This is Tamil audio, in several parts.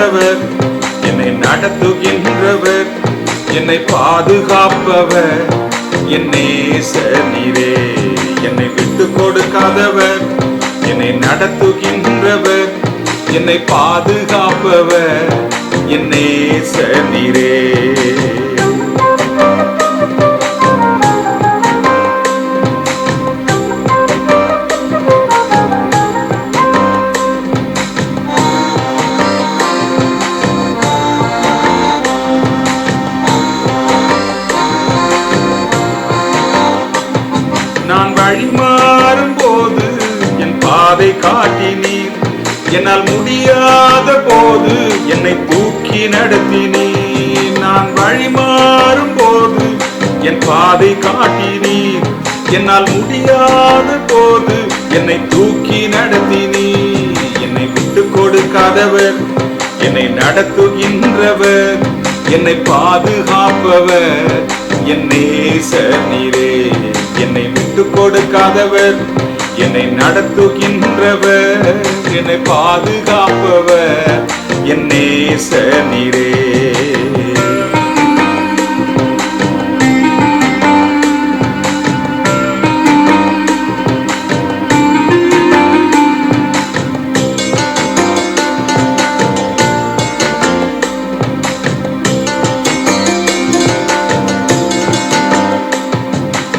கொடுக்காதவர், என்னை நடத்துகின்றவர், என்னை பாதுகாப்பவர், என் நேசர் நீரே. என்னை விட்டு கொடுக்காதவர், என்னை நடத்துகின்றவர், என்னை பாதுகாப்பவர், என் நேசர் நீரே. நான் வழி மாறும் போது என் பாதை காட்டினீர், என்னால் முடியாத போது என்னை தூக்கி நடத்தினீர். நான் வழி மாறும் போது என் பாதை காட்டினீர், என்னால் முடியாத போது என்னை தூக்கி நடத்தினீர். என்னை விட்டு கொடுக்காதவர், என்னை நடத்துகின்றவர், என்னை பாதுகாப்பவர், என் நேசர் நீரே. என்னை விட்டு கொடுக்காதவர், என்னை நடத்துகின்றவர், என்னை பாதுகாப்பவர், என் நேசர் நீரே.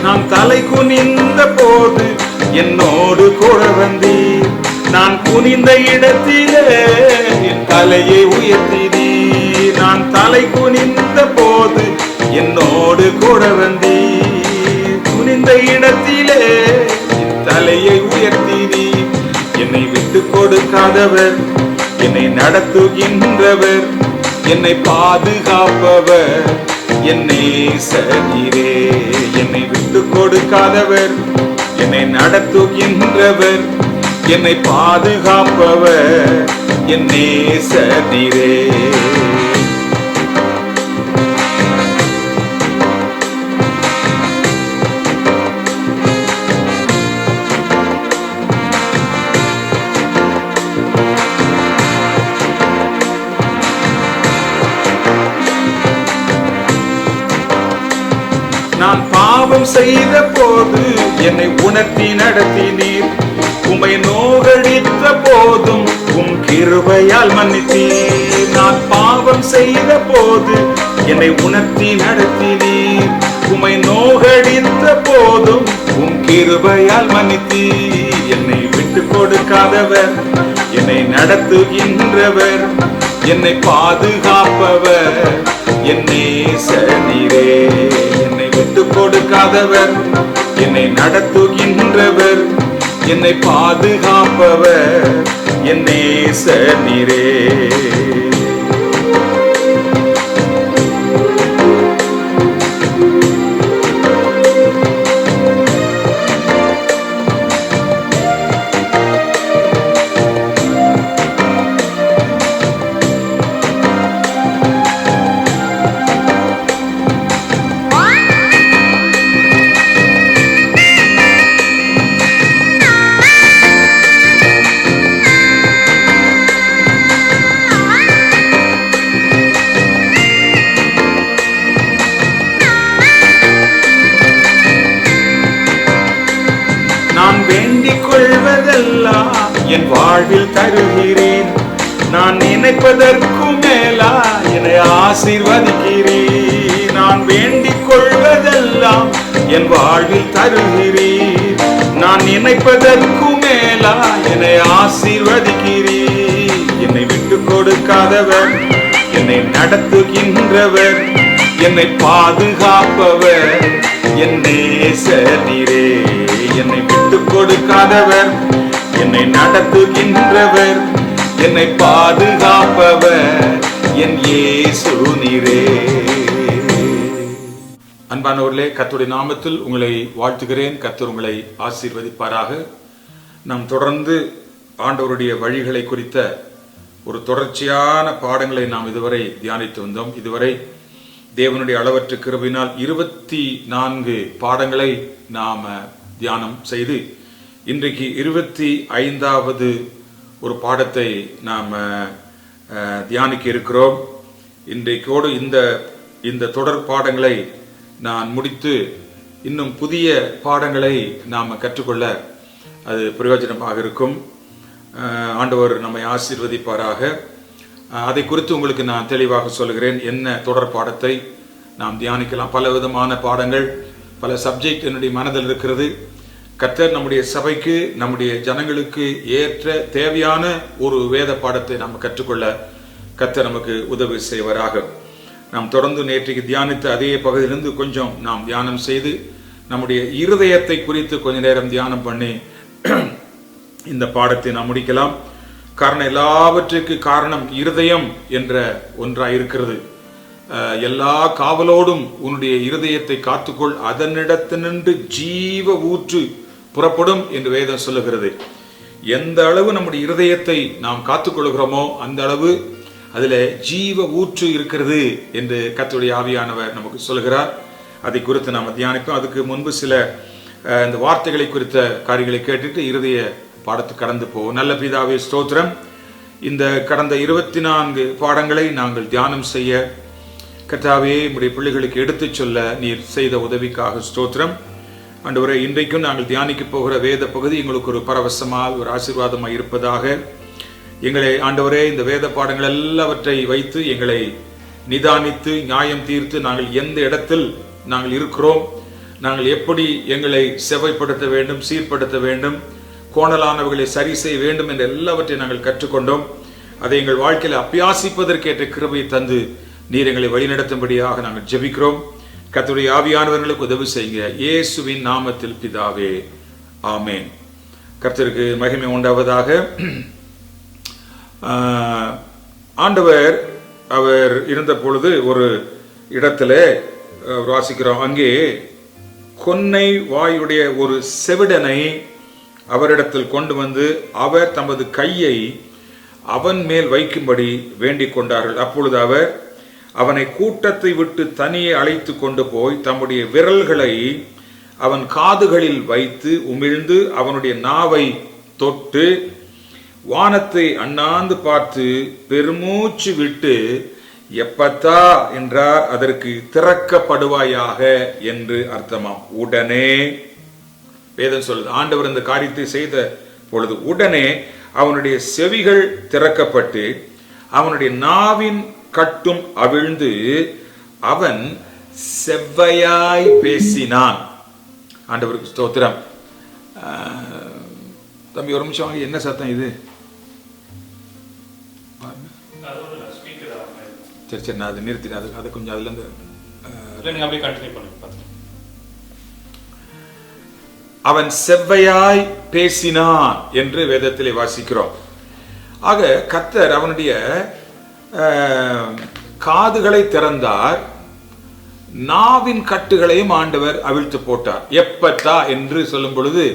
நான் தலை குனிந்த போது என்னோடு கூட வந்தீர், நான் குனிந்த இடத்திலே என் தலையை உயர்த்தினீர். நான் தலை குனிந்த போது என்னோடு கூட வந்தீர், குனிந்த இடத்திலே என் தலையை உயர்த்தினீர். என்னை விட்டு கொடுக்காதவர், என்னை நடத்துகின்றவர், என்னை பாதுகாப்பவர், என் நேசர் நீரே. என்னை விட்டு கொடுக்காதவர், என்னை நடத்துகின்றவர், என்னை பாதுகாப்பவர், என் நேசர் நீரே. நான் பாவம் செய்த போது என்னை உணர்த்தி நடத்தினீர், உம்மை நோகடித்த போதும் உம் கிருபையால் மன்னித்தீர். நான் பாவம் செய்த போது என்னை உணர்த்தி நடத்தினீர், உம்மை நோகடித்த போதும் உம் கிருபையால் மன்னித்தீர். என்னை விட்டு கொடுக்காதவர், என்னை நடத்துகின்றவர், என்னை பாதுகாப்பவர், என் நேசர் நீரே. என்னை விட்டு கொடுக்காதவர், என்னை நடத்துகின்றவர், என்னை பாதுகாப்பவர், என் நேசர் நீரே. நான் வேண்டிக் கொள்வதெல்லாம் என் வாழ்வில் தருகிறேன், நான் நினைப்பதற்கும் மேலா என்னை ஆசீர்வதிக்கிறேன். நான் வேண்டிக் கொள்வதெல்லாம் என் வாழ்வில் தருகிறேன், நான் நினைப்பதற்கும் மேலா என்னை ஆசீர்வதிக்கிறேன். என்னை விட்டு கொடுக்காதவர், என்னை நடத்துகின்றவர், என்னை பாதுகாப்பவர், என் நேசர் நீரே. என்னை விட்டு கொடுக்காதவர், என்னை நடத்துகின்றவர், என்னை பாதுகாப்பவர், என் இயேசு நீரே. அன்பானவர்களே, கர்த்தருடைய நாமத்தில் உங்களை வாழ்த்துகிறேன். கர்த்தர் உங்களை ஆசீர்வதிப்பாராக. நாம் தொடர்ந்து ஆண்டவருடைய வழிகளை குறித்த ஒரு தொடர்ச்சியான பாடங்களை நாம் இதுவரை தியானித்து வந்தோம். இதுவரை தேவனுடைய அளவற்ற கிருபையினால் 24 பாடங்களை நாம் தியானம் செய்து இன்றைக்கு 25வது ஒரு பாடத்தை நாம் தியானிக்க இருக்கிறோம். இன்றைக்கோடு இந்த தொடர் பாடங்களை நான் முடித்து இன்னும் புதிய பாடங்களை நாம் கற்றுக்கொள்ள அது பிரயோஜனமாக இருக்கும். ஆண்டவர் நம்மை ஆசீர்வதிப்பாராக. அதை குறித்து உங்களுக்கு நான் தெளிவாக சொல்கிறேன். என்ன தொடர் பாடத்தை நாம் தியானிக்கலாம். பல விதமான பாடங்கள், பல சப்ஜெக்ட் என்னுடைய மனதில் இருக்கிறது. கர்த்தர் நம்முடைய சபைக்கு, நம்முடைய ஜனங்களுக்கு ஏற்ற தேவையான ஒரு வேத பாடத்தை நாம் கற்றுக்கொள்ள கர்த்தர் நமக்கு உதவி செய்வாராக. நாம் தொடர்ந்து நேற்றைக்கு தியானித்த அதே பகுதியிலிருந்து கொஞ்சம் நாம் தியானம் செய்து நம்முடைய இருதயத்தை குறித்து கொஞ்ச நேரம் தியானம் பண்ணி இந்த பாடத்தை நாம் முடிக்கலாம். காரணம், எல்லாவற்றுக்கு காரணம் இருதயம் என்ற ஒன்றாய் இருக்கிறது. எல்லா காவலோடும் உன்னுடைய இருதயத்தை காத்துக்கொள், அதனிடத்தினின்று ஜீவ ஊற்று புறப்படும் என்று வேதம் சொல்லுகிறது. எந்த அளவு நம்முடைய இருதயத்தை நாம் காத்துக்கொள்கிறோமோ அந்த அளவு அதில் ஜீவ ஊற்று இருக்கிறது என்று கர்த்தருடைய ஆவியானவர் நமக்கு சொல்கிறார். அதை குறித்து நாம் தியானிப்போம். அதுக்கு முன்பு சில இந்த வார்த்தைகளை குறித்த காரியங்களை கேட்டுட்டு இருதய பாடத்துக்கு கடந்து போவோம். நல்ல பிதாவே ஸ்தோத்திரம். இந்த கடந்த 24 பாடங்களை நாங்கள் தியானம் செய்ய கர்த்தாவே உம்முடைய பிள்ளைகளுக்கு எடுத்து சொல்ல நீர் செய்த உதவிக்காக ஸ்தோத்திரம். ஆண்டவரே, இன்றைக்கும் நாங்கள் தியானிக்க போகிற வேத பகுதி எங்களுக்கு ஒரு பரவசமாக, ஒரு ஆசீர்வாதமாக இருப்பதாக. எங்களை ஆண்டவரே, இந்த வேத பாடங்கள் எல்லாவற்றை வைத்து எங்களை நிதானித்து நியாயம் தீர்த்து நாங்கள் எந்த இடத்தில் நாங்கள் இருக்கிறோம், நாங்கள் எப்படி எங்களை செவ்வைப்படுத்த வேண்டும், சீர்படுத்த வேண்டும், கோணலானவர்களை சரி செய்ய வேண்டும் என்ற எல்லாவற்றை நாங்கள் கற்றுக்கொண்டோம். அதை எங்கள் வாழ்க்கையில் அபியாசிப்பதற்கேற்ற கிருபையை தந்து நீர் எங்களை வழிநடத்தும்படியாக நாங்கள் ஜெபிக்கிறோம். கர்த்தருடைய ஆவியானவர்களுக்கு உதவி செய்யுங்க. இயேசுவின் நாமத்தில் பிதாவே, ஆமேன். கர்த்தருக்கு மகிமை உண்டாவதாக. ஆண்டவர் அவர் இருந்த பொழுது ஒரு இடத்துல வாசிக்கிறோம். அங்கே கொன்னை வாயுடைய ஒரு செவிடனை அவரிடத்தில் கொண்டு வந்து அவர் தமது கையை அவன் மேல் வைக்கும்படி வேண்டிக் கொண்டார்கள். அப்பொழுது அவர் அவனை கூட்டத்தை விட்டு தனியே அழைத்து கொண்டு போய் தம்முடைய விரல்களை அவன் காதுகளில் வைத்து உமிழ்ந்து அவனுடைய நாவை தொட்டு வானத்தை அண்ணாந்து பார்த்து பெருமூச்சு விட்டு எப்பத்தா என்றார். அதற்கு திறக்கப்படுவாயாக என்று அர்த்தமாம். உடனே வேதம் சொல்லுது, ஆண்டவர் இந்த காரியத்தை செய்த பொழுது உடனே அவனுடைய செவிகள் திறக்கப்பட்டு அவனுடைய நாவின் கட்டும் அவிழ்ந்து அவன் செவ்வையாய் பேசினான். ஆண்டவருக்கு ஸ்தோத்திரம். தம்பி ஒரு நிமிஷம், என்ன சத்தம் இது? சரி சரி, நான் அதை நிறுத்தினேன். அது கொஞ்சம் அதுல இருந்து அவன் செவ்வையாய் பேசினான் என்று வேதத்திலே வாசிக்கிறோம். ஆக கர்த்தர் அவனுடைய காதுகளை திறந்தார், நாவின் கட்டுகளையும் ஆண்டவர் அவிழ்த்து போட்டார். எப்பத்தா என்று சொல்லும் பொழுது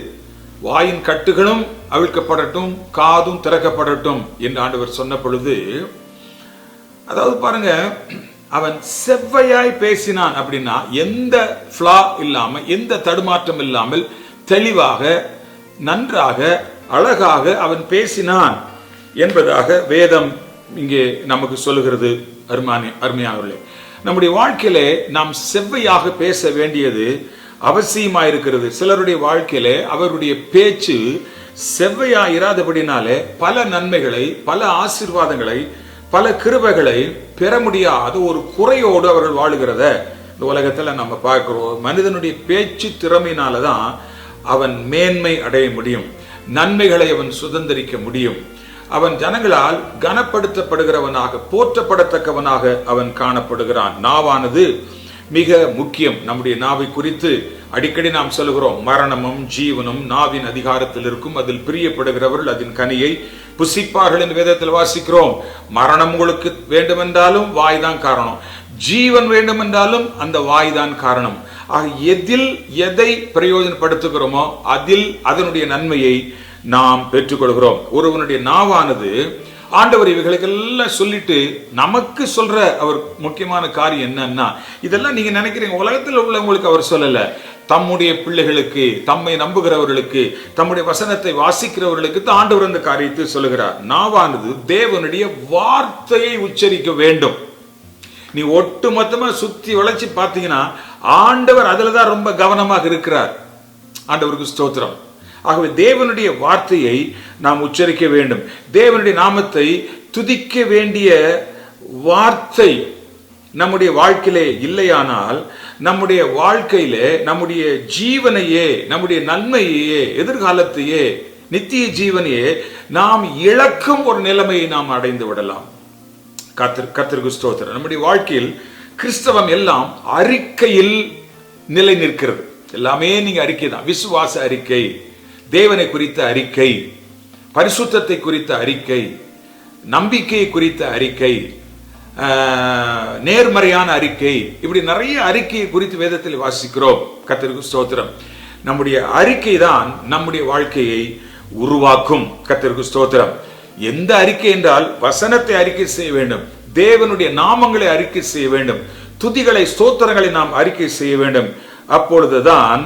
வாயின் கட்டுகளும் அவிழ்க்கப்படட்டும், காதும் திறக்கப்படட்டும் என்று ஆண்டவர் சொன்ன பொழுது, அதாவது பாருங்க, அவன் செவ்வையாய் பேசினான் அப்படின்னா எந்த ஃப்ளா இல்லாம, எந்த தடுமாற்றம் இல்லாமல் தெளிவாக, நன்றாக, அழகாக அவன் பேசினான் என்பதாக வேதம் இங்கே நமக்கு சொல்லுகிறது. அருமையானவர்களே, நம்முடைய வாழ்க்கையிலே நாம் செவ்வையாக பேச வேண்டியது அவசியமாயிருக்கிறது. சிலருடைய வாழ்க்கையிலே அவருடைய பேச்சு செவ்வையாயிராதபடினாலே பல நன்மைகளை, பல ஆசீர்வாதங்களை, பல கிருபைகளை பெற முடியாத ஒரு குறையோடு அவர்கள் வாழுகிறத இந்த உலகத்துல நம்ம பார்க்கிறோம். மனிதனுடைய பேச்சு திறமையினாலதான் அவன் மேன்மை அடைய முடியும், நன்மைகளை அவன் சுதந்திரிக்க முடியும். அவன் ஜனங்களால் கனப்படுத்தப்படுகிறவனாக, போற்றப்படத்தக்கவனாக அவன் காணப்படுகிறான். நாவானது மிக முக்கியம். நம்முடைய நாவை குறித்து அடிக்கடி நாம் சொல்லுகிறோம், மரணமும் ஜீவனும் நாவின் அதிகாரத்தில் இருக்கும், அதில் பிரியப்படுகிறவர்கள் அதன் கனியை புசிப்பார்கள் என்று வேதத்தில் வாசிக்கிறோம். மரணம் உங்களுக்கு வேண்டுமென்றாலும் வாய்தான் காரணம், ஜீவன் வேண்டுமென்றாலும் அந்த வாய்தான் காரணம். ஆக எதில் எதை பிரயோஜனப்படுத்துகிறோமோ அதில் அதனுடைய நன்மையை நாம் பெற்றுக்கொள்கிறோம். ஒருவனுடைய நாவானது ஆண்டவர் இவைகளுக்கெல்லாம் சொல்லிட்டு நமக்கு சொல்ற அவர் முக்கியமான காரியம் என்னன்னா, இதெல்லாம் நீங்க நினைக்கிறீங்க உலகத்தில் உள்ளவங்களுக்கு அவர் சொல்லல, தம்முடைய பிள்ளைகளுக்கு, தம்மை நம்புகிறவர்களுக்கு, தம்முடைய வசனத்தை வாசிக்கிறவர்களுக்கு ஆண்டவர் அந்த காரியத்தை சொல்லுகிறார். நாவானது தேவனுடைய வார்த்தையை உச்சரிக்க வேண்டும். நீ ஒட்டு மொத்தமா சுத்தி வளைச்சு பார்த்தீங்கன்னா ஆண்டவர் அதுலதான் ரொம்ப கவனமாக இருக்கிறார். ஆண்டவருக்கு ஸ்தோத்திரம். ஆகவே தேவனுடைய வார்த்தையை நாம் உச்சரிக்க வேண்டும். தேவனுடைய நாமத்தை துதிக்க வேண்டிய வார்த்தை நம்முடைய வாழ்க்கையிலே இல்லையானால் நம்முடைய வாழ்க்கையிலே நம்முடைய ஜீவனையே, நம்முடைய நன்மையே, எதிர்காலத்தையே, நித்திய ஜீவனையே நாம் இழக்கும் ஒரு நிலைமையை நாம் அடைந்து விடலாம். கர்த்தருக்கு ஸ்தோத்திரம். நம்முடைய வாழ்க்கையில் கிறிஸ்தவம் எல்லாம் அறிக்கையில் நிலை நிற்கிறது. எல்லாமே நீங்க அறிக்கை தான். விசுவாச அறிக்கை, தேவனை குறித்த அறிக்கை, பரிசுத்தத்தை குறித்த அறிக்கை, நம்பிக்கையை குறித்த அறிக்கை, நேர்மறையான அறிக்கை, இப்படி நிறைய அறிக்கையை குறித்து வேதத்தில் வாசிக்கிறோம். கர்த்தருக்கு ஸ்தோத்திரம். நம்முடைய அறிக்கை தான் நம்முடைய வாழ்க்கையை உருவாக்கும். கர்த்தருக்கு ஸ்தோத்திரம். எந்த அறிக்கை என்றால் வசனத்தை அறிக்கை செய்ய வேண்டும், தேவனுடைய நாமங்களை அறிக்கை செய்ய வேண்டும், துதிகளை, ஸ்தோத்திரங்களை நாம் அறிக்கை செய்ய வேண்டும். அப்பொழுதுதான்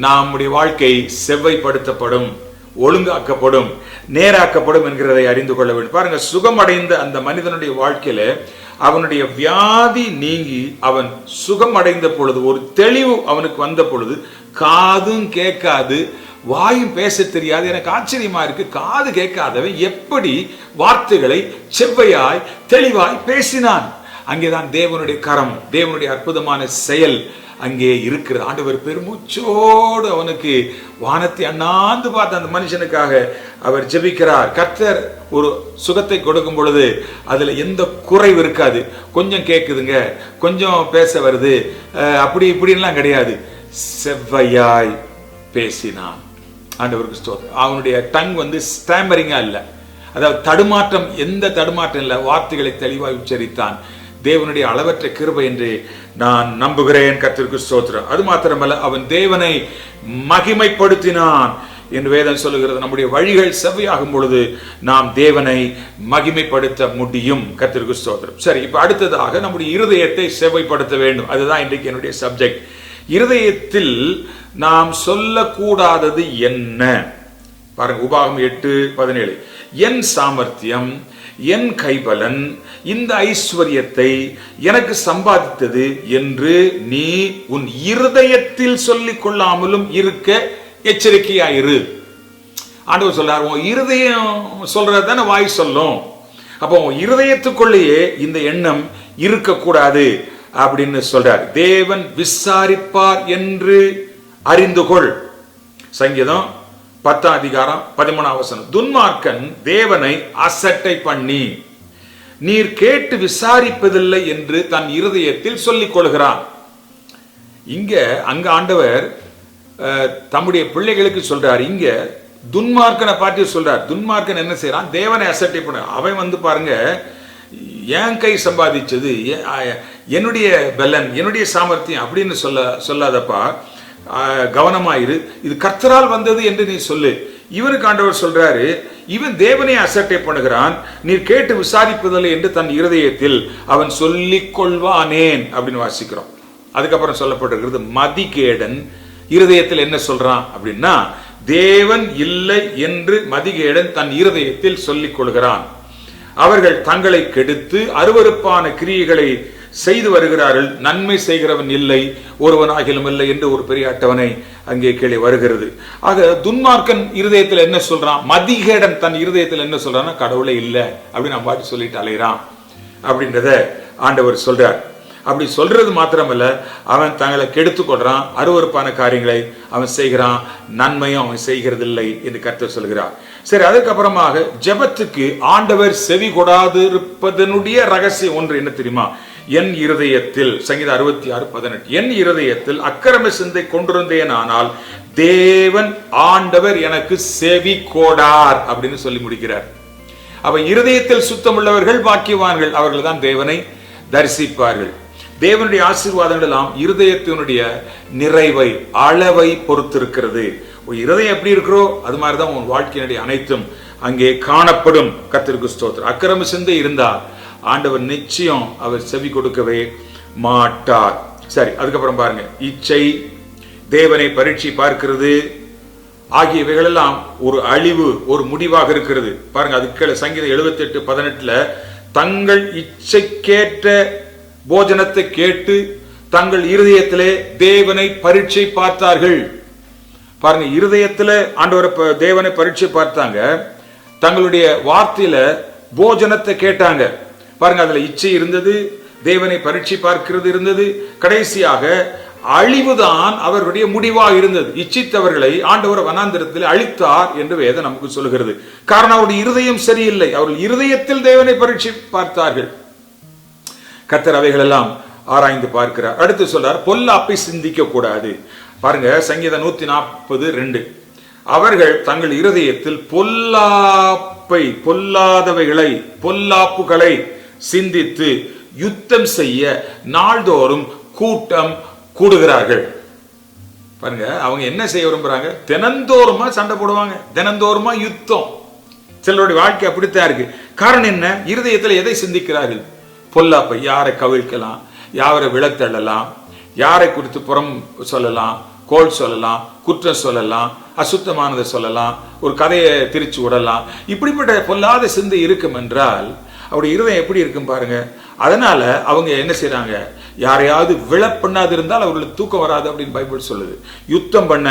நம்முடைய வாழ்க்கை செவ்வைப்படுத்தப்படும், ஒழுங்காக்கப்படும், நேராக்கப்படும் என்கிறதை அறிந்து கொள்ள வேண்டும். பாருங்க, சுகமடைந்த அந்த மனிதனுடைய வாழ்க்கையில அவனுடைய வியாதி நீங்கி அவன் சுகம் அடைந்த பொழுது, ஒரு தெளிவு அவனுக்கு வந்த பொழுது, காதும் கேட்காது, வாயும் பேச தெரியாது. எனக்கு ஆச்சரியமா இருக்கு, காது கேட்காதவன் எப்படி வார்த்தைகளை செவ்வையாய் தெளிவாய் பேசினான்? அங்கேதான் தேவனுடைய கரம், தேவனுடைய அற்புதமான செயல் அங்கே இருக்கிறது. ஆண்டவர் பெருமூச்சோடு அவனுக்கு வானத்தை அண்ணாந்து பார்த்து அந்த மனுஷனுக்காக அவர் ஜெபிக்கிறார். கர்த்தர் ஒரு சுகத்தை கொடுக்கும் பொழுது அதுல எந்த குறைவு இருக்காது. கொஞ்சம் கேட்குதுங்க, கொஞ்சம் பேச வருது, அப்படி இப்படின்லாம் கிடையாது. செவ்வையாய் பேசினான். ஆண்டவருக்கு ஸ்தோத்திரம். அவனுடைய டங் ஸ்டாமரிங்கா இல்லை, அதாவது தடுமாற்றம், எந்த தடுமாற்றம் இல்லை, வார்த்தைகளை தெளிவாய் உச்சரித்தான். தேவனுடைய அளவற்ற கிருபை என்று நான் நம்புகிறேன். கர்த்தருக்கு ஸ்தோத்திரம். அது மாத்திரமல்ல, அவன் தேவனை மகிமைப்படுத்தினான் என்று வேதம் சொல்லுகிறது. நம்முடைய வழிகள் செவ்வையாகும் பொழுது நாம் தேவனை மகிமைப்படுத்த முடியும். கர்த்தருக்கு ஸ்தோத்திரம். சரி, இப்ப அடுத்ததாக நம்முடைய இருதயத்தை செவ்வைப்படுத்த வேண்டும். அதுதான் இன்றைக்கு என்னுடைய சப்ஜெக்ட். இருதயத்தில் நாம் சொல்லக்கூடாதது என்ன? பாருங்க, உபாகம் 8:17. என் சாமர்த்தியம், என் கைபலன் இந்த ஐஸ்வர்யத்தை எனக்கு சம்பாதித்தது என்று நீ உன் இருதயத்தில் சொல்லிக் கொள்ளாமலும் இருக்க எச்சரிக்கையாயிரு. ஆண்டவர் சொல்றார், உன் இருதயம் சொல்றதுதானே வாய் சொல்லும். அப்போ இருதயத்துக்குள்ளேயே இந்த எண்ணம் இருக்கக்கூடாது அப்படின்னு சொல்றார். தேவன் விசாரிப்பார் என்று அறிந்து கொள். சங்கீதம் 10:13. துன்மார்க்கன் தேவனை அசட்டை பண்ணி நீர் கேட்டு விசாரிப்பதில்லை என்று தன் இருதயத்தில் சொல்லிக் கொள்கிறான். அங்க ஆண்டவர் தம்முடைய பிள்ளைகளுக்கு சொல்றார். இங்க துன்மார்க்கனை பார்த்து சொல்றார். துன்மார்க்கன் என்ன செய்யறான்? தேவனை அசட்டை பண்ண. அவன் பாருங்க, என் கை சம்பாதிச்சது, என்னுடைய பலன், என்னுடைய சாமர்த்தியம் அப்படின்னு சொல்லாதப்பா, கவனமாயிரு, இது கர்த்தரால் வந்தது என்று நீ சொல்லு. இவனுக்கு ஆண்டவர் சொல்றாரு, இவன் தேவனை அசட்டை பண்ணுகிறான், நீர் கேட்டு விசாரிப்பதில்லை என்று தன் இருதயத்தில் அவன் சொல்லிக் கொள்வானேன் அப்படின்னு வாசிக்கிறோம். அதுக்கப்புறம் சொல்லப்பட்டிருக்கிறது, மதிகேடன் இருதயத்தில் என்ன சொல்றான் அப்படின்னா, தேவன் இல்லை என்று மதிகேடன் தன் இருதயத்தில் சொல்லிக் கொள்கிறான். அவர்கள் தங்களை கெடுத்து அருவருப்பான கிரியைகளை செய்து வருகிறார்கள், நன்மை செய்கிறவன் இல்லை, ஒருவனாகிலும் இல்லை என்று ஒரு பெரிய அட்டவணை அங்கே கீழே வருகிறது. ஆக துன்மார்க்கன் இருதயத்தில் என்ன சொல்றான்? மதிகேடன் தன் இருதயத்தில் என்ன சொல்றான்னா, கடவுளே இல்லை அப்படின்னு நம்ம பாட்டு சொல்லிட்டு அலைகிறான் அப்படின்றத ஆண்டவர் சொல்றார். அப்படி சொல்றது மாத்திரமல்ல, அவன் தங்களை கெடுத்துக் கொள்றான், அருவருப்பான காரியங்களை அவன் செய்கிறான், நன்மையும் அவன் செய்கிறதில்லை என்று கர்த்தர் சொல்கிறார். சரி, அதுக்கப்புறமாக ஜெபத்துக்கு ஆண்டவர் செவி கொடாது இருப்பதனுடைய ரகசியம் ஒன்று என்ன தெரியுமா? என் இருதயத்தில், சங்கீதம் 66:18, என் இருதயத்தில் அக்கிரம சிந்தை கொண்டிருந்தேன், ஆனால் தேவன் ஆண்டவர் எனக்கு செவி கோடார் அப்படின்னு சொல்லி முடிக்கிறார். அவ இருதயத்தில் சுத்தம் உள்ளவர்கள் பாக்கியவான்கள், அவர்கள் தான் தேவனை தரிசிப்பார்கள். தேவனுடைய ஆசீர்வாதங்கள் எல்லாம் இருதயத்தினுடைய நிறைவை, அளவை பொறுத்திருக்கிறது. இருதயம் எப்படி இருக்கிறோ அது மாதிரிதான் உன் வாழ்க்கையினுடைய அனைத்தும் அங்கே காணப்படும். கர்த்தருக்கு ஸ்தோத்திரம். அக்கிரம சிந்தை இருந்தால் ஆண்டவர் நிச்சயம் அவர் செவி கொடுக்கவே மாட்டார். சரி, அதுக்கப்புறம் பாருங்க, இச்சை, தேவனை பரீட்சை பார்க்கிறது ஆகியவைகளெல்லாம் ஒரு அழிவு, ஒரு முடிவாக இருக்கிறது. பாருங்க, அதுக்கு சங்கீதம் 78:18 தங்கள் இச்சைக்கேற்ற போஜனத்தை கேட்டு தங்கள் இருதயத்திலே தேவனை பரீட்சை பார்த்தார்கள். பாருங்க, இருதயத்துல ஆண்டவரை தேவனை பரீட்சை பார்த்தாங்க, தங்களுடைய வார்த்தையில போஜனத்தை கேட்டாங்க. பாருங்க, அதுல இச்சை இருந்தது, தேவனை பரீட்சை பார்க்கிறது இருந்தது, கடைசியாக அழிவுதான் அவர்களுடைய முடிவாக இருந்தது. இச்சித்தவர்களை ஆண்டவர் வனாந்திரத்தில் அழித்தார் என்று வேதம் நமக்கு சொல்கிறது. காரணம், அவருடைய இருதயம் சரியில்லை. அவர்கள் இருதயத்தில் தேவனை பரீட்சை பார்த்தார்கள். கர்த்தர் அவைகள் எல்லாம் ஆராய்ந்து பார்க்கிறார். அடுத்து சொல்றார், பொல்லாப்பை சிந்திக்க கூடாது. பாருங்க, சங்கீதம் 140:2 அவர்கள் தங்கள் இருதயத்தில் பொல்லாதவைகளை பொல்லாப்புகளை சிந்தித்து யுத்தம் செய்ய நாள்தோறும் கூட்டம் கூடுகிறார்கள். பாருங்க, அவங்க என்ன செய்ய விரும்புறாங்க? தினந்தோறுமா சண்டை போடுவாங்க, தினந்தோறுமா யுத்தம். சிலருடைய வாழ்க்கை அப்படித்தான் இருக்கு. காரணம் என்ன? இருதயத்தில் எதை சிந்திக்கிறார்கள்? பொல்லாப்பை. யாரை கவிழ்க்கலாம், யாரை விழத்தள்ளலாம், யாரை குறித்து புறம் சொல்லலாம், கோல் சொல்லலாம், குற்றம் சொல்லலாம், அசுத்தமானதை சொல்லலாம், ஒரு கதையை திரிச்சு விடலாம். இப்படிப்பட்ட பொல்லாத சிந்தை இருக்கும் என்றால் அவருடைய இருதயம் எப்படி இருக்கும் பாருங்க. அதனால அவங்க என்ன செய்யறாங்க? யாரையாவது விழ பண்ணாது இருந்தால் அவர்களுக்கு தூக்கம் வராது அப்படின்னு பைபிள் சொல்லுது. யுத்தம் பண்ண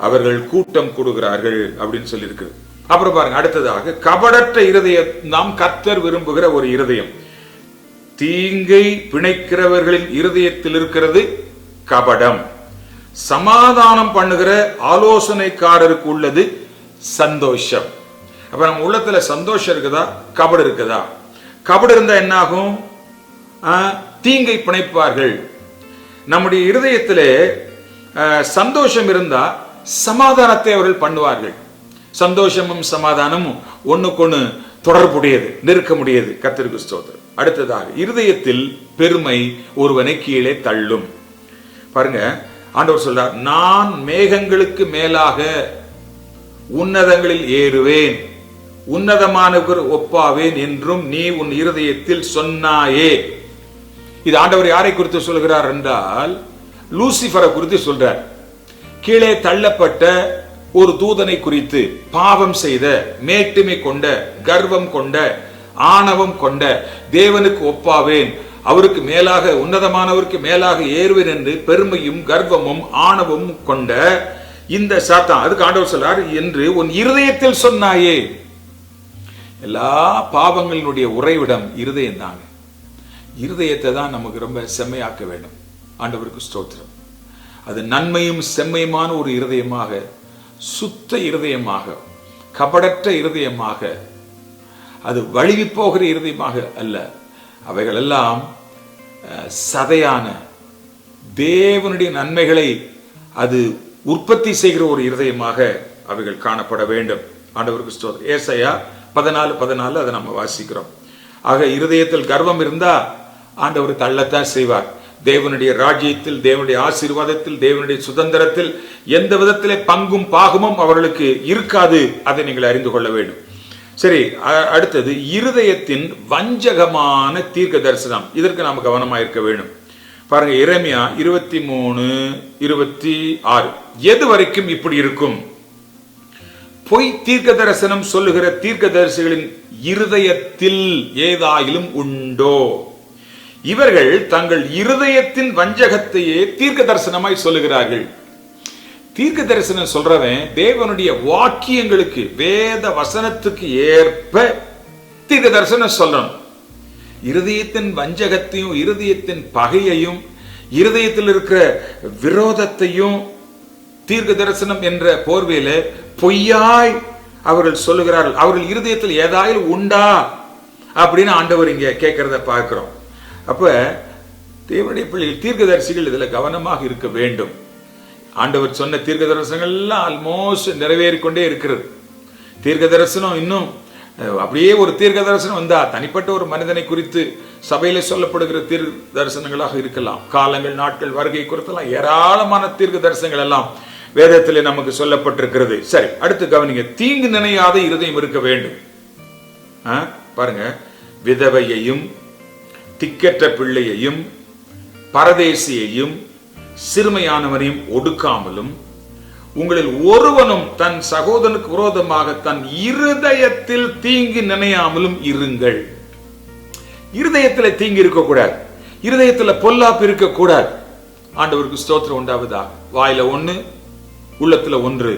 அவர்கள் கூட்டம் கூடுகிறார்கள் அப்படின்னு சொல்லி இருக்கு. அப்புறம் பாருங்க, அடுத்ததாக கபடற்ற இருதயம் நாம் கர்த்தர் விரும்புகிற ஒரு இருதயம். தீங்கை பிணைக்கிறவர்களின் இருதயத்தில் இருக்கிறது கபடம். சமாதானம் பண்ணுகிற ஆலோசனைக்காரருக்கு உள்ளது சந்தோஷம். அப்ப நம்ம உள்ளத்துல சந்தோஷம் இருக்குதா, கபடு இருக்குதா? கபடு இருந்தா என்ன ஆகும்? தீங்கை பிணைப்பார்கள். நம்முடைய இருதயத்திலே சந்தோஷம் இருந்தா சமாதானத்தை அவர்கள் பண்ணுவார்கள். சந்தோஷமும் சமாதானமும் ஒண்ணுக்கொண்ணு தொடர்புடையது, நெருக்க முடியாது. கர்த்தருக்கு ஸ்தோத்திரம். அடுத்ததாக, இருதயத்தில் பெருமை ஒருவனை கீழே தள்ளும். பாருங்க, ஆண்டவர் சொல்றார், நான் மேகங்களுக்கு மேலாக உன்னதங்களில் ஏறுவேன், உன்னதமானவர் ஒப்பாவேன் என்றும் நீ உன் இருதயத்தில் சொன்னாயே. இது ஆண்டவர் யாரை குறித்து சொல்கிறார் என்றால், லூசிபரை குறித்து சொல்றார். கீழே தள்ளப்பட்ட ஒரு தூதனை குறித்து, பாவம் செய்த, மேட்டுமை கொண்ட, கர்வம் கொண்ட, ஆணவம் கொண்ட, தேவனுக்கு ஒப்பாவேன், அவருக்கு மேலாக, உன்னதமானவருக்கு மேலாக ஏறுவேன் என்று பெருமையும் கர்வமும் ஆணவமும் கொண்ட இந்த சாத்தான், அதுக்கு ஆண்டவர் சொல்றார், என்று உன் இருதயத்தில் சொன்னாயே. எல்லா பாவங்களினுடைய உறைவிடம் இருதயம் தாங்க. இருதயத்தை தான் நமக்கு ரொம்ப செம்மையாக்க வேண்டும். ஆண்டவருக்கு ஸ்தோத்திரம். அது நன்மையும் செம்மையுமான ஒரு இருதயமாக, சுத்த இருதயமாக, கபடற்ற இருதயமாக, அது வழுவி போகிற இருதயமாக அல்ல. அவைகள் எல்லாம் சதையான தேவனுடைய நன்மைகளை அது உற்பத்தி செய்கிற ஒரு இருதயமாக அவைகள் காணப்பட வேண்டும். ஆண்டவருக்கு ஸ்தோத்திரம். ஏசாயா 14:14 அதை நம்ம வாசிக்கிறோம். ஆக இருதயத்தில் கர்வம் இருந்தா ஆண்டவர் தள்ளத்தான் செய்வார். தேவனுடைய ராஜ்யத்தில், தேவனுடைய ஆசீர்வாதத்தில், தேவனுடைய சுதந்திரத்தில் எந்த விதத்திலே பங்கும் பாகமும் அவர்களுக்கு இருக்காது. அதை நீங்கள் அறிந்து கொள்ள வேண்டும். சரி, அடுத்தது இருதயத்தின் வஞ்சகமான தீர்க்க தரிசனம். இதற்கு நாம் கவனமாக இருக்க வேண்டும். பாருங்க, எரேமியா 23:26 எது வரைக்கும் இப்படி இருக்கும்? பொய் தீர்க்க தரிசனம் சொல்லுகிற தீர்க்க தரிசிகளின் இருதயத்தில் ஏதாயிலும் உண்டோ? இவர்கள் தங்கள் இருதயத்தின் வஞ்சகத்தையே தீர்க்க தரிசனமாய் சொல்லுகிறார்கள். தீர்க்க தரிசனம் சொல்றவன் தேவனுடைய வாக்கியங்களுக்கு, வேத வசனத்துக்கு ஏற்ப தீர்க்க தரிசனம் சொல்லணும். இருதயத்தின் வஞ்சகத்தையும், இருதயத்தின் பகையையும், இருதயத்தில் இருக்கிற விரோதத்தையும் தீர்க்க தரிசனம் என்ற போர்வையில பொய்யாய் அவர்கள் சொல்லுகிறார்கள். அவர்கள் இருதயத்தில் ஏதாயிலும் உண்டா அப்படின்னு ஆண்டவர் இங்க கேட்கிறத பார்க்கிறோம். அப்ப தேவனுடைய பிள்ளைகள், தீர்க்கதரிசிகள் இதுல கவனமாக இருக்க வேண்டும். ஆண்டவர் சொன்ன தீர்க்க தரிசனங்கள் எல்லாம் ஆல்மோஸ்ட் நிறைவேறிக்கொண்டே இருக்கிறது. தீர்க்க தரிசனம் இன்னும் அப்படியே ஒரு தீர்க்க தரிசனம் வந்தா தனிப்பட்ட ஒரு மனிதனை குறித்து சபையில சொல்லப்படுகிற தீர்க்க தரிசனங்களாக இருக்கலாம். காலங்கள், நாட்கள், வருகை குறித்தெல்லாம் ஏராளமான தீர்க்க தரிசனங்கள் எல்லாம் வேதத்திலே நமக்கு சொல்லப்பட்டிருக்கிறது. சரி, அடுத்து கவனிங்க. தீங்கு நினையாத இருதயம் இருக்க வேண்டும். பாருங்க, விதவையையும், திக்கற்ற பிள்ளையையும், பரதேசியையும், சிறுமையானவனையும் ஒடுக்காமலும் உங்களில் ஒருவனும் தன் சகோதரனுக்கு விரோதமாக தன் இருதயத்தில் தீங்கு நினையாமலும் இருங்கள். இருதயத்துல தீங்கு இருக்கக்கூடாது, இருதயத்துல பொல்லாப்பு இருக்கக்கூடாது. ஆண்டவருக்கு ஸ்தோத்திரம் உண்டாவதா. வாயில ஒண்ணு, உள்ளத்துல ஒன்று.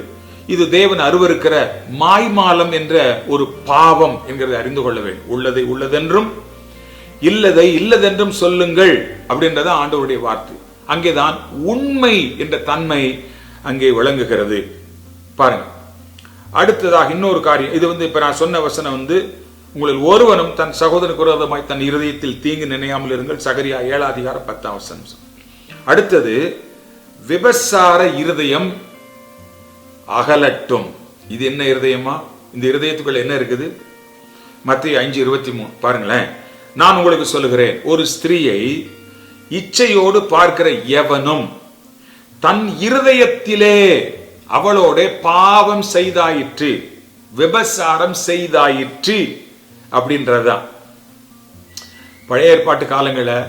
இது தேவன் அருவருக்கிற மாய்மாலம் என்ற ஒரு பாவம் என்கிறதை அறிந்து கொள்ள வேண்டும். உள்ளதை உள்ளதென்றும் இல்லதை இல்லதென்றும் சொல்லுங்கள் அப்படின்றத ஆண்டவருடைய வார்த்தை. அங்கேதான் உண்மை என்ற தன்மை அங்கே விளங்குகிறது. பாருங்க, அடுத்ததாக இன்னொரு காரியம். இது இப்ப நான் சொன்ன வசனம் உங்களில் ஒருவனும் தன் சகோதரனுக்கு விரோதமாய் தன் இருதயத்தில் தீங்கு நினையாமல் இருங்கள். சகரியா 7:10. அடுத்தது, விபசார இருதயம் அகலட்டும். இது என்ன இருதயமா? இந்த இருதயத்துக்குள்ள என்ன இருக்குது? மத்தேயு 5:23 பாருங்களேன். நான் உங்களுக்கு சொல்லுகிறேன், ஒரு ஸ்திரீயை இச்சையோடு பார்க்கிற எவனும் தன் இருதயத்திலே அவளோட பாவம் செய்தாயிற்று, விபசாரம் செய்தாயிற்று அப்படின்றதுதான். பழைய ஏற்பாட்டு காலங்களில்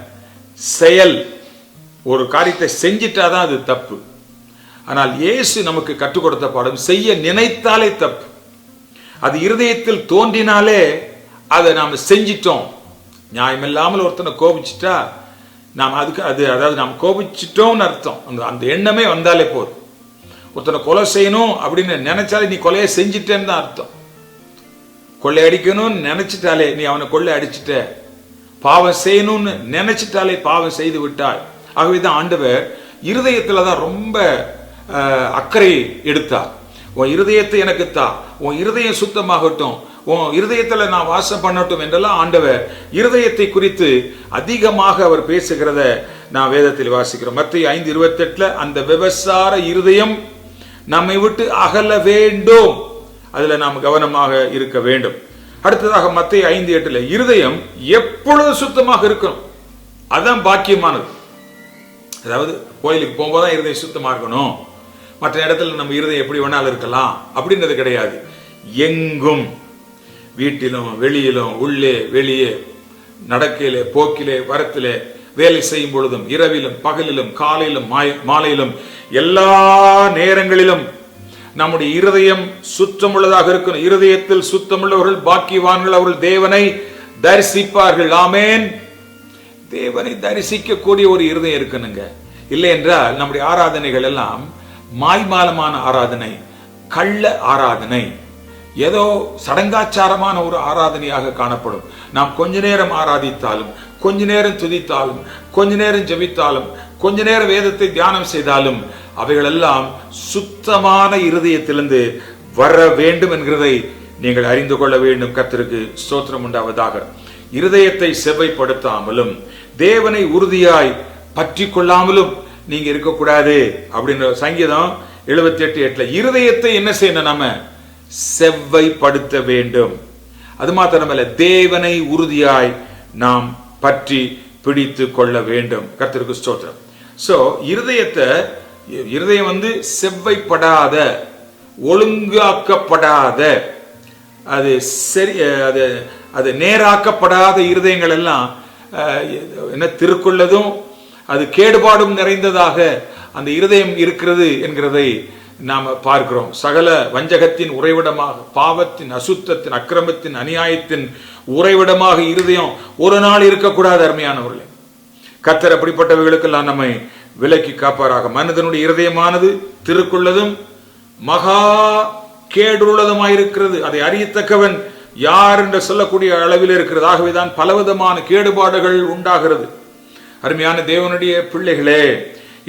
செயல், ஒரு காரியத்தை செஞ்சிட்டாதான் அது தப்பு. ஆனால் இயேசு நமக்கு கற்றுக் கொடுத்த பாடம், செய்ய நினைத்தாலே தப்பு. அது இருதயத்தில் தோன்றினாலே அதை நாம் செஞ்சிட்டோம். நியாயமில்லாமல் ஒருத்தனை கோபிச்சுட்டா நாம் அதுக்கு அதாவது நாம் கோபிச்சிட்டோம்னு அர்த்தம். அந்த எண்ணமே வந்தாலே போதும். ஒருத்தனை கொலை செய்யணும் அப்படின்னு நினைச்சாலே நீ கொலையை செஞ்சிட்டேன்னு தான் அர்த்தம். கொள்ளை அடிக்கணும்னு நினைச்சிட்டாலே நீ அவனை கொள்ளை அடிச்சுட்ட. பாவம் செய்யணும்னு நினைச்சிட்டாலே பாவம் செய்து விட்டாய். ஆகவேதான் ஆண்டவர் இருதயத்துல தான் ரொம்ப அக்கறை எடுத்தார். உன் இருதயத்தை எனக்கு தா, உன் இருதயம் சுத்தமாகட்டும், உன் இருதயத்துல நான் வாசம் பண்ணட்டும் என்றெல்லாம் ஆண்டவர் இருதயத்தை குறித்து அதிகமாக அவர் பேசுகிறத நான் வேதத்தில் வாசிக்கிறோம். மத்தேயு 5:28 அந்த விபசார இருதயம் நம்மை விட்டு அகல வேண்டும், அதுல நாம் கவனமாக இருக்க வேண்டும். அடுத்ததாக மத்தேயு 5:8 இருதயம் எப்பொழுது சுத்தமாக இருக்கணும், அதுதான் பாக்கியமானது. அதாவது கோயிலுக்கு போகும்போதுதான் இருதயம் சுத்தமா இருக்கணும், மற்ற இடத்துல நம்ம இருதயம் எப்படி வேணாலும் இருக்கலாம் அப்படின்றது கிடையாது. எங்கும், வீட்டிலும் வெளியிலும், உள்ளே வெளியே, நடக்கையிலே போக்கிலே வரத்திலே, வேலை செய்யும் பொழுதும், இரவிலும் பகலிலும், காலையிலும் மாலையிலும், எல்லா நேரங்களிலும் நம்முடைய இருதயம் சுத்தமுள்ளதாக இருக்கணும். இருதயத்தில் சுத்தமுள்ளவர்கள் பாக்கியவான்கள், அவர்கள் தேவனை தரிசிப்பார்கள். ஆமேன். தேவனை தரிசிக்க கூடிய ஒரு இருதயம் இருக்கணுங்க. இல்லை என்றால் நம்முடைய ஆராதனைகள் எல்லாம் மாய்மாலமான ஆராதனை, கள்ள ஆராதனை, ஏதோ சடங்காச்சாரமான ஒரு ஆராதனையாக காணப்படும். நாம் கொஞ்ச நேரம் ஆராதித்தாலும், கொஞ்ச நேரம் துதித்தாலும், கொஞ்ச நேரம் ஜெபித்தாலும், கொஞ்ச நேரம் வேதத்தை தியானம் செய்தாலும் அவைகளெல்லாம் சுத்தமான இருதயத்திலிருந்து வர வேண்டும் என்கிறதை நீங்கள் அறிந்து கொள்ள வேண்டும். கர்த்தருக்கு ஸ்தோத்திரம் உண்டாவதாக. இருதயத்தை செவ்வைப்படுத்தாமலும் தேவனை உறுதியாய் பற்றி கொள்ளாமலும் நீங்க இருக்கக்கூடாது அப்படின்ற சங்கீதம் 78:8 இருதயத்தை என்ன செய்யணும்? நம்ம செவ்வைப்படுத்த வேண்டும். அது மாத்திரமல்ல, தேவனை உறுதியாய் நாம் பற்றி பிடித்து கொள்ள வேண்டும். கர்த்தருக்கு ஸ்தோத்திரம். சோ இருதயம் செவ்வைப்படாத, ஒழுங்காக்கப்படாத, அது சரி, அது நேராக்கப்படாத இருதயங்கள் எல்லாம் என்ன திருக்குள்ளதும் அது கேடுபாடும் நிறைந்ததாக அந்த இருதயம் இருக்கிறது என்கிறதை நாம் பார்க்கிறோம். சகல வஞ்சகத்தின் உறைவிடமாக, பாவத்தின், அசுத்தத்தின், அக்கிரமத்தின், அநியாயத்தின் உறைவிடமாக இருதயம் ஒரு நாள் இருக்கக்கூடாது. அருமையானவர்களே, கர்த்தர் அப்படிப்பட்டவைகளுக்கெல்லாம் நம்மை விலக்கி காப்பாராக. மனிதனுடைய இருதயமானது திருக்குள்ளதும் மகா கேடுள்ளதுமாயிருக்கிறது, அதை அறியத்தக்கவன் யார் என்று சொல்லக்கூடிய அளவில் இருக்கிறது. ஆகவேதான் பலவிதமான கேடுபாடுகள் உண்டாகிறது. அருமையான தேவனுடைய பிள்ளைகளே,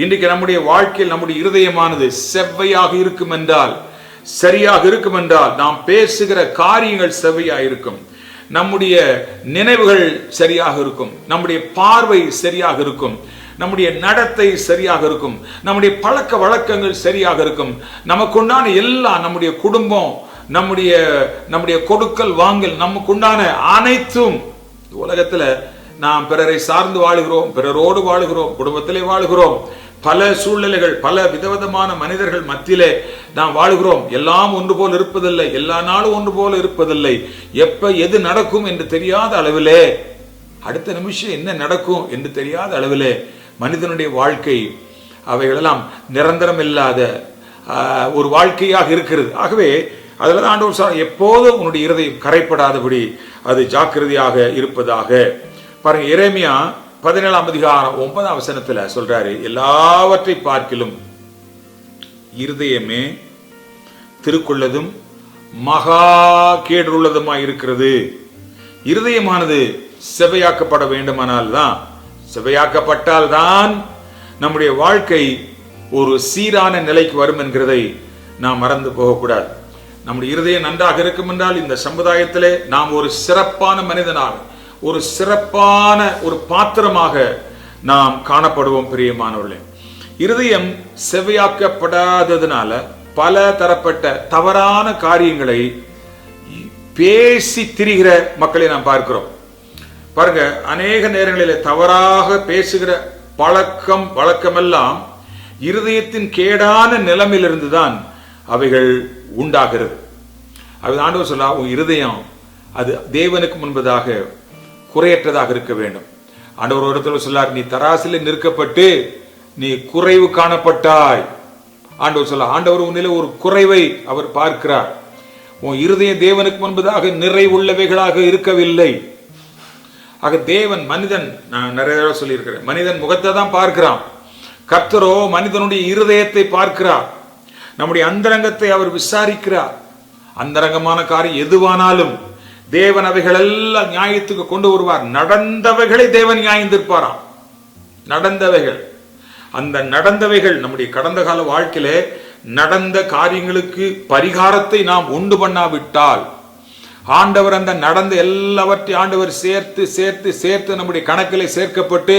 இன்றைக்கு நம்முடைய வாழ்க்கையில் நம்முடைய இருதயமானது செவ்வையாக இருக்கும் என்றால், சரியாக இருக்கும் என்றால், நாம் பேசுகிற காரியங்கள் செவ்வையாக இருக்கும், நம்முடைய நினைவுகள் சரியாக இருக்கும், நம்முடைய பார்வை சரியாக இருக்கும், நம்முடைய நடத்தை சரியாக இருக்கும், நம்முடைய பழக்க வழக்கங்கள் சரியாக இருக்கும், நமக்குண்டான எல்லாம், நம்முடைய குடும்பம், நம்முடைய கொடுக்கல் வாங்கல், நமக்குண்டான அனைத்தும். உலகத்துல நாம் பிறரை சார்ந்து வாழுகிறோம், பிறரோடு வாழுகிறோம், குடும்பத்திலே வாழுகிறோம், பல சூழ்நிலைகள், பல விதவிதமான மனிதர்கள் மத்தியிலே நாம் வாழுகிறோம். எல்லாம் ஒன்று போல் இருப்பதில்லை, எல்லா நாளும் ஒன்று போல இருப்பதில்லை. எப்ப எது நடக்கும் என்று தெரியாத அளவிலே, அடுத்த நிமிஷம் என்ன நடக்கும் என்று தெரியாத அளவிலே மனிதனுடைய வாழ்க்கை அவைகளெல்லாம் நிரந்தரம் இல்லாத ஒரு வாழ்க்கையாக இருக்கிறது. ஆகவே அதில் தான் ஆண்டவர் சொல்றார், எப்போதும் உன்னுடைய இருதயம் கரைப்படாதபடி அது ஜாக்கிரதையாக இருப்பதாக. பாருங்க, எரேமியா 17:9 சொல்றாரு, எல்லாவற்றை பார்க்கிலும் இருதயமே திருக்குள்ளதும் மகா கேடுள்ளதுமாய் இருக்கிறது. இருதயமானது செவையாக்கப்பட வேண்டுமானால் தான், செவையாக்கப்பட்டால் தான் நம்முடைய வாழ்க்கை ஒரு சீரான நிலைக்கு வரும் என்கிறதை நாம் மறந்து போகக்கூடாது. நம்முடைய இருதயம் நன்றாக இருக்கும் என்றால் இந்த சமுதாயத்திலே நாம் ஒரு சிறப்பான மனிதனாக, ஒரு சிறப்பான ஒரு பாத்திரமாக நாம் காணப்படுவோம். பிரியமானவர்களே, இருதயம் செவையாக்கப்படாததுனால பல தரப்பட்ட தவறான காரியங்களை பேசி திரிகிற மக்களை நாம் பார்க்கிறோம். பாருங்க, அநேக நேரங்களில் தவறாக பேசுகிற வழக்கமெல்லாம் இருதயத்தின் கேடான நிலைமையிலிருந்து தான் அவைகள் உண்டாகிறது. அது ஆண்டவர் சொல்ல, உன் இருதயம் அது தேவனுக்கு முன்பதாக குறையற்றதாக இருக்க வேண்டும். ஆண்டவர் ஒரு இடத்துல சொல்லார், நீ தராசில நிற்கப்பட்டு நீ குறைவு காணப்பட்டாய். ஆண்டவர் சொல்ல, ஆண்டவர் உன்னிலே ஒரு குறைவை அவர் பார்க்கிறார். உன் இருதயம் தேவனுக்கு முன்பதாக நிறைவுள்ளவைகளாக இருக்கவில்லை. ஆக தேவன் மனிதன், நான் நிறைய தடவை சொல்லியிருக்கிறேன், மனிதன் முகத்தை தான் பார்க்கிறான். கர்த்தரோ மனிதனுடைய இருதயத்தை பார்க்கிறார். நம்முடைய அந்தரங்கத்தை அவர் விசாரிக்கிறார். அந்தரங்கமான காரியம் எதுவானாலும் தேவன் அவைகள் எல்லாம் நியாயத்துக்கு கொண்டு வருவார். நடந்தவைகளை தேவன் நியாயந்திருப்பாராம். நடந்தவைகள், அந்த நடந்தவைகள் நம்முடைய கடந்த கால வாழ்க்கையிலே நடந்த காரியங்களுக்கு பரிகாரத்தை நாம் உண்டு பண்ணாவிட்டால், ஆண்டவர் அந்த நடந்த எல்லாவற்றையும் ஆண்டவர் சேர்த்து சேர்த்து சேர்த்து நம்முடைய கணக்கிலே சேர்க்கப்பட்டு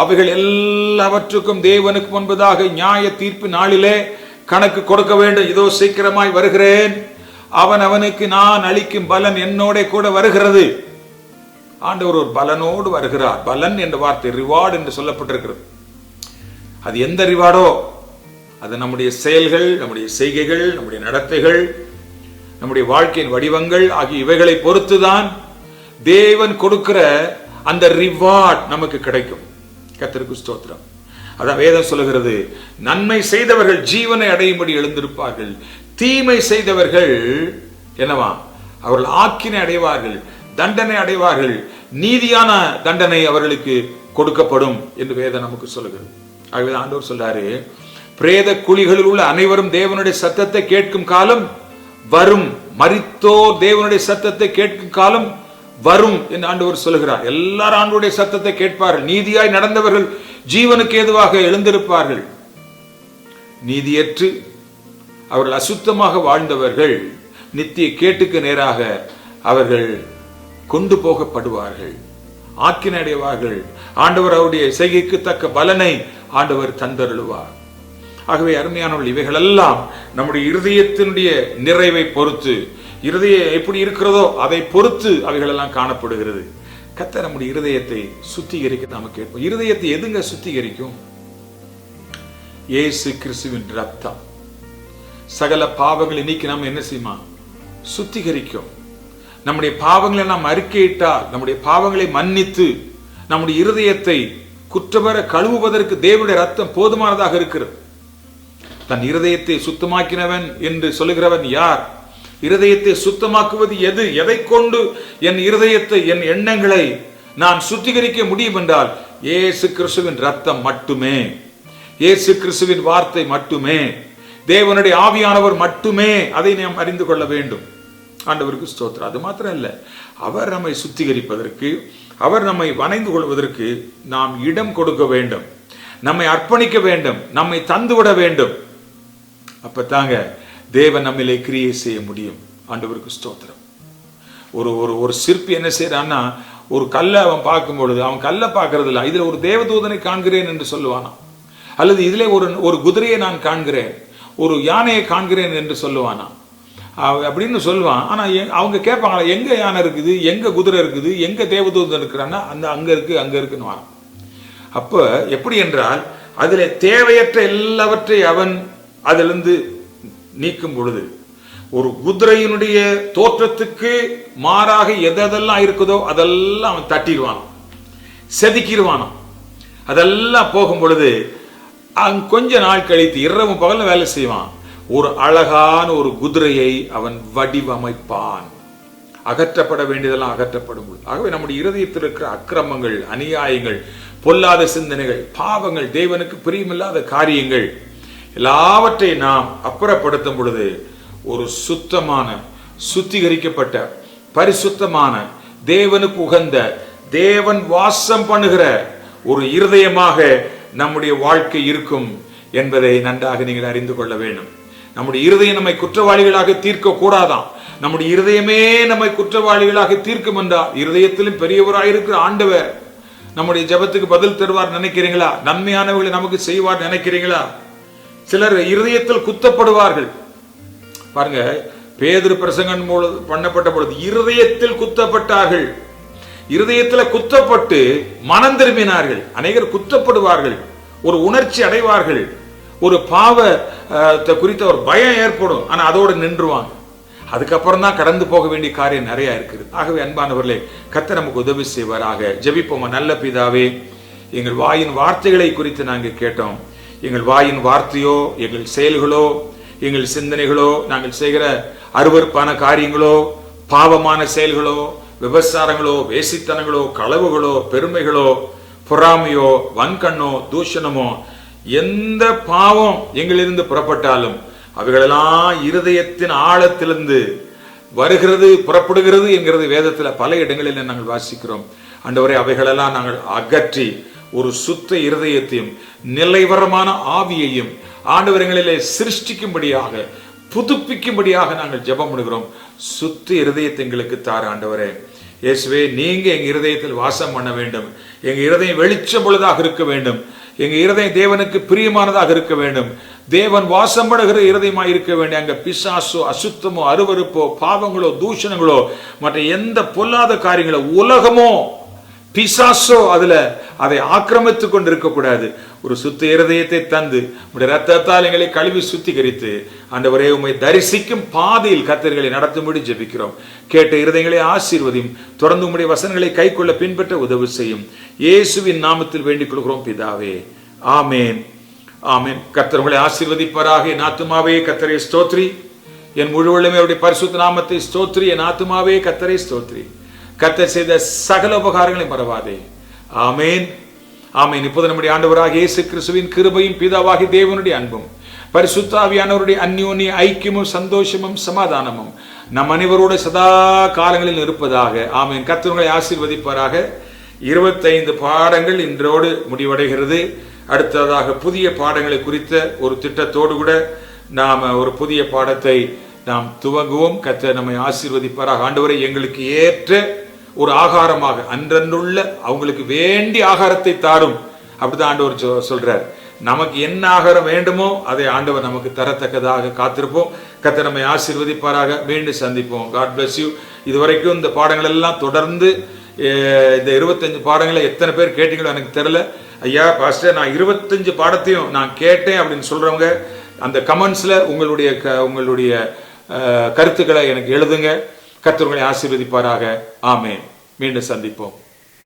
அவைகள் எல்லாவற்றுக்கும் தேவனுக்கு முன்பதாக நியாய தீர்ப்பு நாளிலே கணக்கு கொடுக்க வேண்டும். இதோ சீக்கிரமாய் வருகிறேன், அவனுக்கு நான் அளிக்கும் பலன் என்னோட கூட வருகிறது. ஆண்டவர் ஒரு பலனோடு வருகிறார். பலன் என்ற வார்த்தை ரிவார்டு என்று சொல்லப்பட்டிருக்கிறது. அது எந்த ரிவார்டோ, அது நம்முடைய செயல்கள், நம்முடைய செய்கைகள், நம்முடைய நடத்தைகள், நம்முடைய வாழ்க்கையின் வடிவங்கள் ஆகிய இவைகளை பொறுத்துதான் தேவன் கொடுக்கிற அந்த ரிவார்ட் நமக்கு கிடைக்கும். கர்த்தருக்கு ஸ்தோத்திரம். அதான் வேதம் சொல்லுகிறது, நன்மை செய்தவர்கள் ஜீவனை அடையும்படி எழுந்திருப்பார்கள், தீமை செய்தவர்கள் என்னவா, அவர்கள் ஆக்கினை அடைவார்கள், தண்டனை அடைவார்கள், நீதியான தண்டனை அவர்களுக்கு கொடுக்கப்படும் என்று வேதம் நமக்கு சொல்லுகிறது. ஆகவே ஆண்டவர் சொல்றாரு, பிரேத குழிகளில் உள்ள அனைவரும் தேவனுடைய சத்தத்தை கேட்கும் காலம் வரும், மரித்தோர் தேவனுடைய சத்தத்தை கேட்கும் காலம் வரும் என்று ஆண்டவர் சொல்லுகிறார். எல்லாரும் ஆண்டவருடைய சத்தத்தை கேட்பார்கள். நீதியாய் நடந்தவர்கள் ஜீவனுக்கு ஏதுவாக எழுந்திருப்பார்கள். நீதியற்று அவர்கள் அசுத்தமாக வாழ்ந்தவர்கள் நித்திய கேட்டுக்கு நேராக அவர்கள் கொண்டு போகப்படுவார்கள், ஆக்கினை அடைவார்கள். ஆண்டவர் அவருடைய செய்கைக்கு தக்க பலனை ஆண்டவர் தந்தருளுவார். ஆகவே அருமையானவர்கள், இவைகளெல்லாம் நம்முடைய இருதயத்தினுடைய நிறைவை பொறுத்து, இருதயம் எப்படி இருக்கிறதோ அதை பொறுத்து அவைகளெல்லாம் காணப்படுகிறது. கர்த்தர் நம்முடைய இருதயத்தை சுத்திகரிக்க நாம கேட்போம். இருதயத்தை எதுங்க சுத்திகரிக்கும்? இயேசு கிறிஸ்துவின் ரத்தம் சகல பாவங்களை நீக்கி நாம் என்ன செய்யுமா? சுத்திகரிக்கும். நம்முடைய பாவங்களை நாம் அறிக்கையிட்டால், நம்முடைய பாவங்களை மன்னித்து நம்முடைய இருதயத்தை குற்றமற கழுவுவதற்கு தேவனுடைய ரத்தம் போதுமானதாக இருக்கிறது. தன் இருதயத்தை சுத்தமாக்கினவன் என்று சொல்லுகிறவன் யார்? இருதயத்தை சுத்தமாக்குவது எது? எதை கொண்டு என் இருதயத்தை, என் எண்ணங்களை நான் சுத்திகரிக்க முடியும் என்றால் இயேசு கிறிஸ்துவின் ரத்தம் மட்டுமே, இயேசு கிறிஸ்துவின் வார்த்தை மட்டுமே, தேவனுடைய ஆவியானவர் மட்டுமே. அதை நாம் அறிந்து கொள்ள வேண்டும். ஆண்டவருக்கு ஸ்தோத்திரம். அது மாத்திரம் இல்ல, அவர் நம்மை சுத்திகரிப்பதற்கு, அவர் நம்மை வணைந்து கொள்வதற்கு நாம் இடம் கொடுக்க வேண்டும், நம்மை அர்ப்பணிக்க வேண்டும், நம்மை தந்துவிட வேண்டும். அப்பத்தாங்க தேவன் நம்மிலே கிரியை செய்ய முடியும். ஆண்டவருக்கு ஸ்தோத்திரம். ஒரு சிற்பி என்ன செய்யறான்னா, ஒரு கல்லை அவன் பார்க்கும் பொழுது அவன் கல்லை பார்க்கறது இல்லை, இதுல ஒரு தேவதூதனை காண்கிறேன் என்று சொல்லுவானா, அல்லது இதுல ஒரு குதிரையை நான் காண்கிறேன், ஒரு யானையை காண்கிறேன் என்று சொல்லுவானா அப்படின்னு சொல்லுவான். ஆனா அவங்க கேட்பாங்களா, எங்க யானை இருக்குது, எங்க குதிரை இருக்குது, எங்க தேவதூதன் இருக்கிறான்னா, அந்த அங்க இருக்குன்னு வாங்க. அப்ப எப்படி என்றால், அதுல தேவையற்ற எல்லாவற்றை அவன் அதிலிருந்து நீக்கும் பொழுது, ஒரு குதிரையினுடைய தோற்றத்துக்கு மாறாக எதெல்லாம் இருக்குதோ அதெல்லாம் அவன் தட்டிடுவான், செதுக்கிடுவான். அதெல்லாம் போகும் பொழுது கொஞ்ச நாள் கழித்து இரவு பகல வேலை செய்வான். ஒரு அழகான ஒரு குதிரையை அவன் வடிவமைப்பான். அகற்றப்பட வேண்டியதெல்லாம் அகற்றப்படும். ஆகவே நம்முடைய இருதயத்தில் இருக்கிற அக்கிரமங்கள், அநியாயங்கள், பொல்லாத சிந்தனைகள், பாவங்கள், தேவனுக்கு பிரியமில்லாத காரியங்கள் எல்லாவற்றை நாம் அப்புறப்படுத்தும் பொழுது ஒரு சுத்தமான, சுத்திகரிக்கப்பட்ட, பரிசுத்தமான, தேவனுக்கு உகந்த, தேவன் வாசம் பண்ணுகிற ஒரு இருதயமாக நம்முடைய வாழ்க்கை இருக்கும் என்பதை நன்றாக நீங்கள் அறிந்து கொள்ள வேண்டும். நம்முடைய இருதயம் நம்மை குற்றவாளிகளாக தீர்க்க கூடாதான். நம்முடைய இருதயமே நம்மை குற்றவாளிகளாக தீர்க்கும் என்றால், இருதயத்திலும் பெரியவராயிருக்கிற ஆண்டவர் நம்முடைய ஜெபத்துக்கு பதில் தருவார் நினைக்கிறீங்களா? நன்மையானவர்களை நமக்கு செய்வார் நினைக்கிறீங்களா? சிலர் இருதயத்தில் குத்தப்படுவார்கள். பாருங்க, பேதுரு பிரசங்கம் பண்ணப்பட்ட பொழுது இருதயத்தில் குத்தப்பட்டார்கள். இருதயத்தில் குத்தப்பட்டு மனம் திரும்பினார்கள். அநேகர் குத்தப்படுவார்கள், ஒரு உணர்ச்சி அடைவார்கள், ஒரு பாவ குறித்த ஒரு பயம் ஏற்படும். ஆனா அதோடு நின்றுவாங்க. அதுக்கப்புறம் தான் கடந்து போக வேண்டிய காரியம் நிறைய இருக்குது. ஆகவே அன்பானவர்களே, கர்த்தர் நமக்கு உதவி செய்வாராக. ஜெபிப்போம். நல்ல பிதாவே, எங்கள் வாயின் வார்த்தைகளை குறித்து நாங்கள் கேட்டோம். எங்கள் வாயின் வார்த்தையோ, எங்கள் செயல்களோ, எங்கள் சிந்தனைகளோ, நாங்கள் செய்கிற அருவருப்பான காரியங்களோ, பாவமான செயல்களோ, விபச்சாரங்களோ, வேசித்தனங்களோ, களவுகளோ, பெருமைகளோ, பொறாமையோ, வன்கண்ணோ, தூஷணமோ, எந்த பாவம் எங்களிலிருந்து புறப்பட்டாலும் அவைகளெல்லாம் இருதயத்தின் ஆழத்திலிருந்து வருகிறது, புறப்படுகிறது என்கிறது வேதத்தில் பல இடங்களில் நாங்கள் வாசிக்கிறோம். ஆண்டவரே, அவைகளெல்லாம் நாங்கள் அகற்றி ஒரு சுத்த இருதயத்தையும் நிலைவரமான ஆவியையும் ஆண்டவரங்களிலே சிருஷ்டிக்கும்படியாக, புதுப்பிக்கும்படியாக நாங்கள் ஜெபம் பண்ணுகிறோம். சுத்த இருதயத்தை எங்களுக்கு தார ஆண்டவரே. இயேசுவே, நீங்க எங்க இருதயத்தில் வாசம் பண்ண வேண்டும். எங்க இருதயம் வெளிச்சம் பொழுதாக இருக்க வேண்டும். எங்க இருதயம் தேவனுக்கு பிரியமானதாக இருக்க வேண்டும். தேவன் வாசம் பண்ணுகிற இருதயமாக இருக்க வேண்டும். அங்க பிசாசோ, அசுத்தமோ, அருவருப்போ, பாவங்களோ, தூஷணங்களோ, மற்ற எந்த பொல்லாத காரியங்களோ, உலகமோ, பிசாசோ அதை ஆக்கிரமித்துக் கொண்டு இருக்கக்கூடாது. ஒரு சுத்த இருதயத்தை தந்து உடைய ரத்தத்தால் எங்களை கழுவி சுத்திகரித்து ஆண்டவரே, உம்மை தரிசிக்கும் பாதையில் கர்த்தர்களை நடத்தும்படி ஜெபிக்கிறோம். கேட்ட இருதயங்களை ஆசீர்வதியும். தொடர்ந்து உம்முடைய வசனங்களை கைக்கொள்ள பின்பற்ற உதவி செய்யும். இயேசுவின் நாமத்தில் வேண்டிக் கொள்கிறோம் பிதாவே. ஆமேன், ஆமேன். கர்த்தர் உங்களை ஆசீர்வதிப்பாராக. என் ஆத்துமாவே கர்த்தரை ஸ்தோத்ரி. என் முழு உள்ளமே அவருடைய பரிசுத்த நாமத்தை ஸ்தோத்ரி. என் ஆத்துமாவே கர்த்தரை ஸ்தோத்ரி. கர்த்தர் செய்த சகல உபகாரங்களை மறவாதே. ஆமேன், ஆமேன். இப்போது நம்முடைய ஆண்டவராகிய இயேசு கிறிஸ்துவின் கிருபையும் பிதாவாகிய தேவனுடைய அன்பும் பரிசுத்த ஆவியானவருடைய அந்யோன்ய ஐக்கியமும் சந்தோஷமும் சமாதானமும் நம் அனைவரோடு சதா காலங்களில் இருப்பதாக. ஆமேன். கர்த்தர் உங்களை ஆசீர்வதிப்பாராக. 25 பாடங்கள் இன்றோடு முடிவடைகிறது. அடுத்ததாக புதிய பாடங்களை குறித்த ஒரு திட்டத்தோடு கூட நாம் ஒரு புதிய பாடத்தை நாம் துவங்குவோம். கர்த்தர் நம்மை ஆசீர்வதிப்பாராக. ஆண்டவரை, எங்களுக்கு ஏற்ற ஒரு ஆகாரமாக, அன்றன்றுள்ள அவங்களுக்கு வேண்டிய ஆகாரத்தை தாரும். அப்படிதான் ஆண்டவர் சொல்றார். நமக்கு என்ன ஆகாரம் வேண்டுமோ அதை ஆண்டவர் நமக்கு தரத்தக்கதாக காத்திருப்போம். கர்த்தர் நம்மை ஆசீர்வதிப்பாராக. மீண்டும் சந்திப்போம். God bless you. இதுவரைக்கும் இந்த பாடங்கள் எல்லாம் தொடர்ந்து இந்த 25 பாடங்களை எத்தனை பேர் கேட்டீங்களோ எனக்கு தெரியல. ஐயா பாஸ்டர், நான் 25 பாடத்தையும் நான் கேட்டேன் அப்படின்னு சொல்றவங்க அந்த கமெண்ட்ஸ்ல உங்களுடைய கருத்துக்களை எனக்கு எழுதுங்க. கர்த்தர் உங்களை ஆசீர்வதிப்பாராக. ஆமென். மீண்டும் சந்திப்போம்.